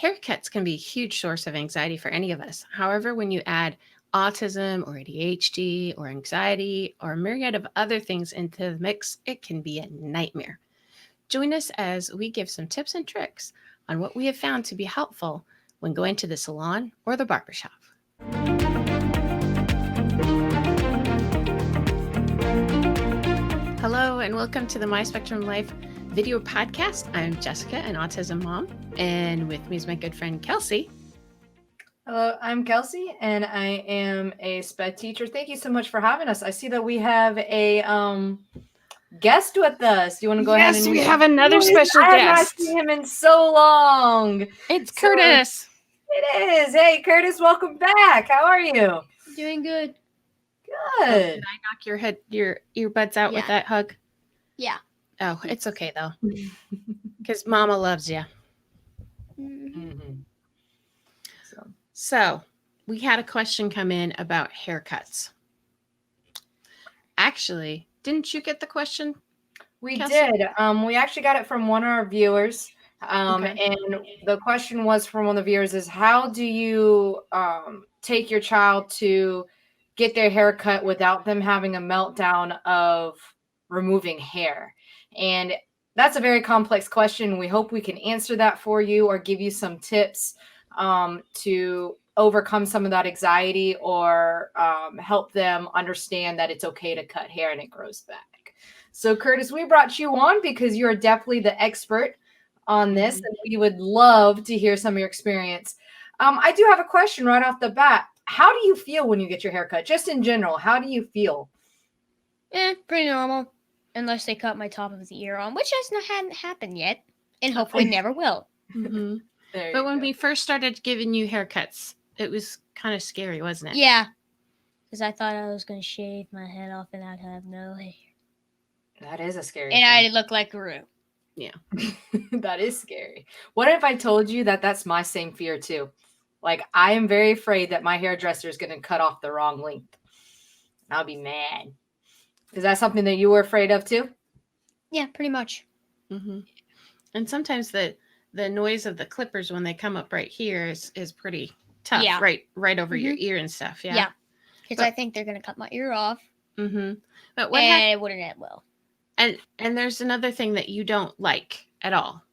Haircuts can be a huge source of anxiety for any of us. However, when you add autism or ADHD or anxiety or a myriad of other things into the mix, it can be a nightmare. Join us as we give some tips and tricks on what we have found to be helpful when going to the salon or the barbershop. Hello and welcome to the My Spectrum Life video podcast. I'm Jessica, an autism mom, and with me is my good friend Kelsey. Hello, I'm Kelsey, and I am a SPED teacher. Thank you so much for having us. I see that we have a guest with us. Do you want to go ahead and... Yes, we have another special guest. I have not guest. seen him in so long. It's Curtis. It is. Hey, Curtis, welcome back. How are you? Doing good. Good. Did I knock your earbuds out with that hug? Yeah. Oh, it's okay though, because Mama loves you. Mm-hmm. So we had a question come in about haircuts. Actually, didn't you get the question? We Kelsey? did. We actually got it from one of our viewers. And the question was from one of the viewers is, how do you take your child to get their hair cut without them having a meltdown of removing hair? And that's a very complex question. We hope we can answer that for you or give you some tips to overcome some of that anxiety or help them understand that it's okay to cut hair and it grows back. So Curtis, we brought you on because you're definitely the expert on this, and we would love to hear some of your experience. I do have a question right off the bat. How do you feel when you get your hair cut? Just in general, how do you feel? Pretty normal, unless they cut my top of the ear on, which hasn't happened yet, and hopefully never will. Mm-hmm. But when we first started giving you haircuts, it was kind of scary, wasn't it? Yeah, because I thought I was going to shave my head off and I'd have no hair. That is a scary thing. And I'd look like Guru. Yeah. That is scary. What if I told you that that's my same fear too? Like, I am very afraid that my hairdresser is going to cut off the wrong length. I'll be mad. Is that something that you were afraid of too? Yeah, pretty much. Mm-hmm. And sometimes the noise of the clippers when they come up right here is pretty tough. Yeah. Right over your ear and stuff. Yeah. Yeah. Because I think they're going to cut my ear off. Mm-hmm. But it wouldn't end well. And there's another thing that you don't like at all.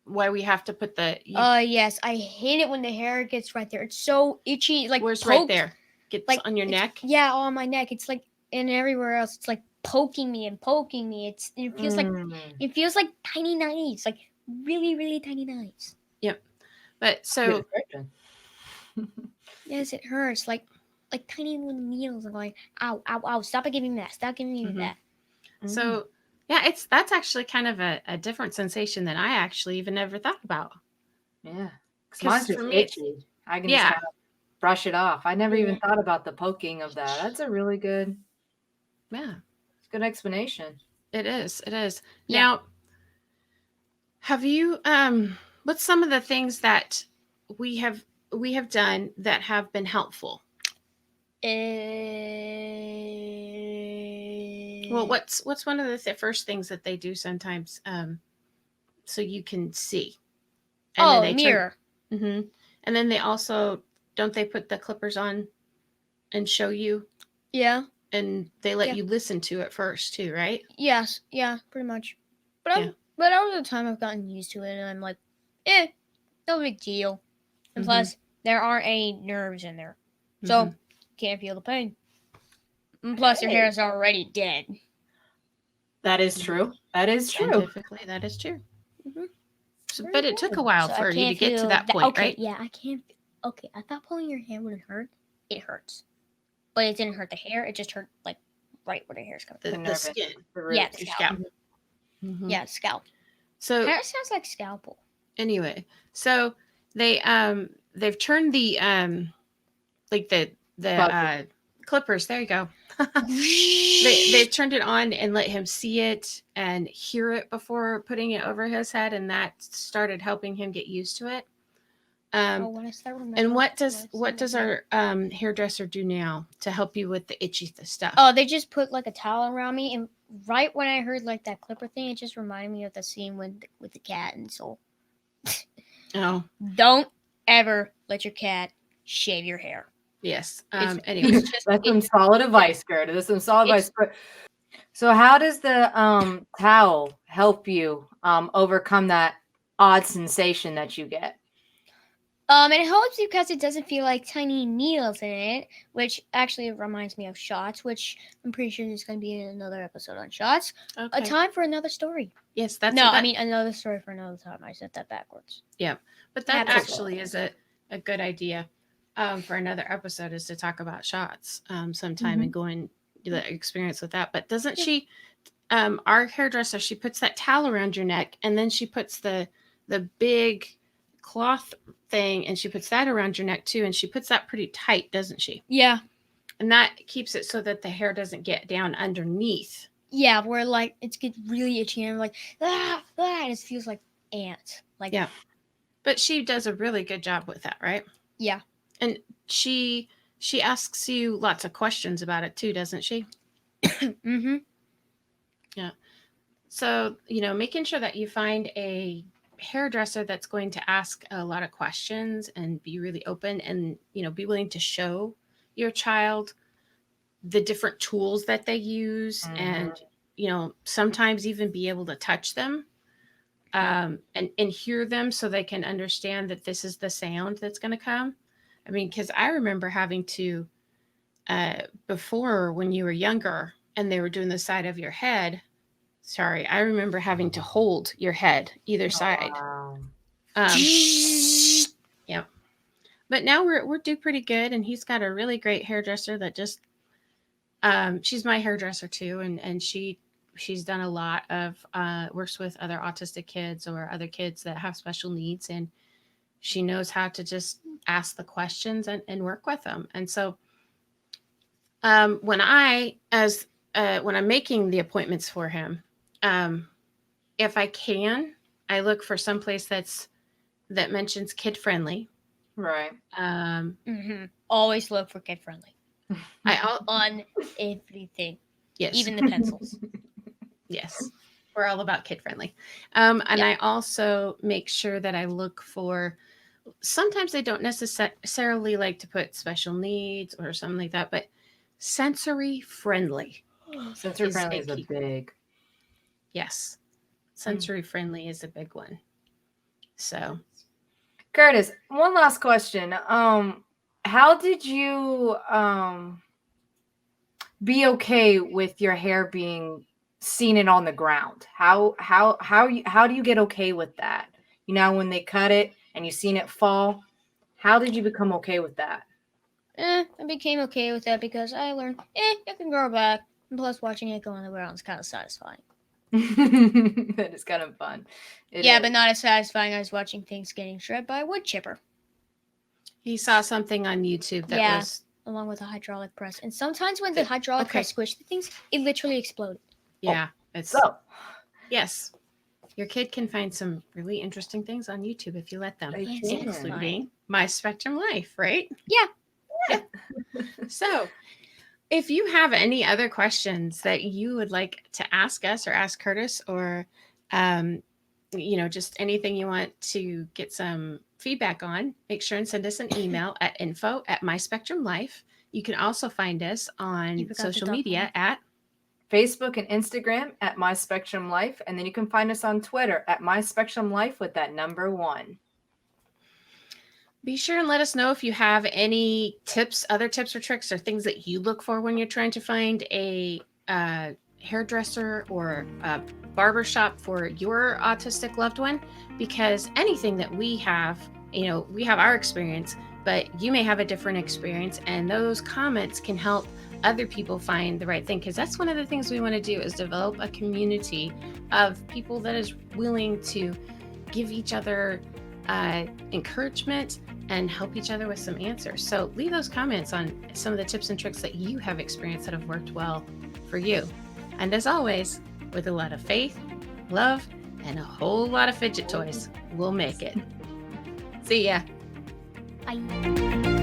Why we have to put the... yes. I hate it when the hair gets right there. It's so itchy. Like, where's right there? Gets like on your neck? Yeah, on my neck. It's like, and everywhere else, it's like poking me. It feels like tiny knives. Like really, really tiny knives. Yep. But so... Yes, it hurts. Like tiny little needles. I'm going, ow, ow, ow. Stop giving me that. Stop giving me that. So... yeah, that's actually kind of a different sensation than I actually even ever thought about. Yeah. Because mine's just itchy. I can just kind of brush it off. I never even thought about the poking of that. That's a really good... Yeah. It's a good explanation. It is. Yeah. Now, have you... what's some of the things that we have done that have been helpful? Well, what's one of the first things that they do sometimes, so you can see? And then mirror. And then they also, don't they put the clippers on and show you? Yeah. And they let you listen to it first too, right? Yes. Yeah, pretty much. But over the time I've gotten used to it, and I'm like, no big deal. And plus, there aren't any nerves in there, so can't feel the pain. And plus, your hair is already dead. That is true. Scientifically, that is true. So, but it took a while for you to get to that point, right? Yeah, I can't. Okay, I thought pulling your hair wouldn't hurt. It hurts. But it didn't hurt the hair. It just hurt, like, right where the hair's coming. The skin. Yeah, the scalp. Yeah, scalp. So hair sounds like scalpel. Anyway, so they've turned the clippers. There you go. They've turned it on and let him see it and hear it before putting it over his head, and that started helping him get used to it. And what does our hairdresser do now to help you with the itchy stuff? Oh, they just put like a towel around me, and right when I heard like that clipper thing, it just reminded me of the scene with the cat and Soul. Oh, Don't ever let your cat shave your hair. yes. It's Anyways, just That's some solid advice, Gerda. That's some solid advice. So how does the towel help you overcome that odd sensation that you get? It helps because it doesn't feel like tiny needles in it, which actually reminds me of shots, which I'm pretty sure there's going to be another episode on shots. okay. A time for another story. Yes, that's No, I mean another story for another time. I said that backwards. Yeah, but that Absolutely. actually is a good idea for another episode, is to talk about shots sometime and go into the experience with that. But doesn't she, our hairdresser, she puts that towel around your neck, and then she puts the big cloth thing, and she puts that around your neck too, and she puts that pretty tight, doesn't she? Yeah. And that keeps it so that the hair doesn't get down underneath. Yeah, where like it gets really itchy and like and it feels like ants. Like Yeah. But she does a really good job with that, right? Yeah. And she asks you lots of questions about it too, doesn't she? Mm-hmm. Yeah. So, making sure that you find a hairdresser that's going to ask a lot of questions and be really open and, be willing to show your child the different tools that they use and, sometimes even be able to touch them and hear them so they can understand that this is the sound that's going to come. I mean, because I remember having to, before when you were younger and they were doing the side of your head, I remember having to hold your head either side. Wow. Yeah. But now we're doing pretty good, and he's got a really great hairdresser that just, she's my hairdresser too, and she's done a lot of works with other autistic kids or other kids that have special needs, and she knows how to just ask the questions and work with them. And so when I'm making the appointments for him, if I can, I look for someplace that mentions kid friendly. Right. Always look for kid friendly. On everything. Yes. Even the pencils. Yes. We're all about kid friendly. And I also make sure that I look for, sometimes they don't necessarily like to put special needs or something like that, but sensory friendly. Sensory friendly is a big. Yes. Sensory friendly is a big one. So, Curtis, one last question. How did you be okay with your hair being seen it on the ground? How do you get okay with that? When they cut it and you seen it fall, how did you become okay with that? I became okay with that because I learned it can grow back. And plus, watching it go on the ground is kind of satisfying. That is kind of fun. It is. But not as satisfying as watching things getting shredded by a wood chipper. He saw something on YouTube that was... along with a hydraulic press. And sometimes when the hydraulic press squished the things, it literally exploded. Yeah. Yes. Your kid can find some really interesting things on YouTube if you let them. Including My Spectrum Life, right? Yeah. So, if you have any other questions that you would like to ask us or ask Curtis, or just anything you want to get some feedback on, make sure and send us an email at info@myspectrumlife. You can also find us on social media at Facebook and Instagram at My Spectrum Life, and then you can find us on Twitter at My Spectrum Life with that number 1. Be sure and let us know if you have any other tips or tricks or things that you look for when you're trying to find a hairdresser or a barbershop for your autistic loved one, because anything that we have, we have our experience, but you may have a different experience, and those comments can help other people find the right thing, because that's one of the things we want to do, is develop a community of people that is willing to give each other encouragement and help each other with some answers. So leave those comments on some of the tips and tricks that you have experienced that have worked well for you. And as always, with a lot of faith, love, and a whole lot of fidget toys, we'll make it. See ya. Bye.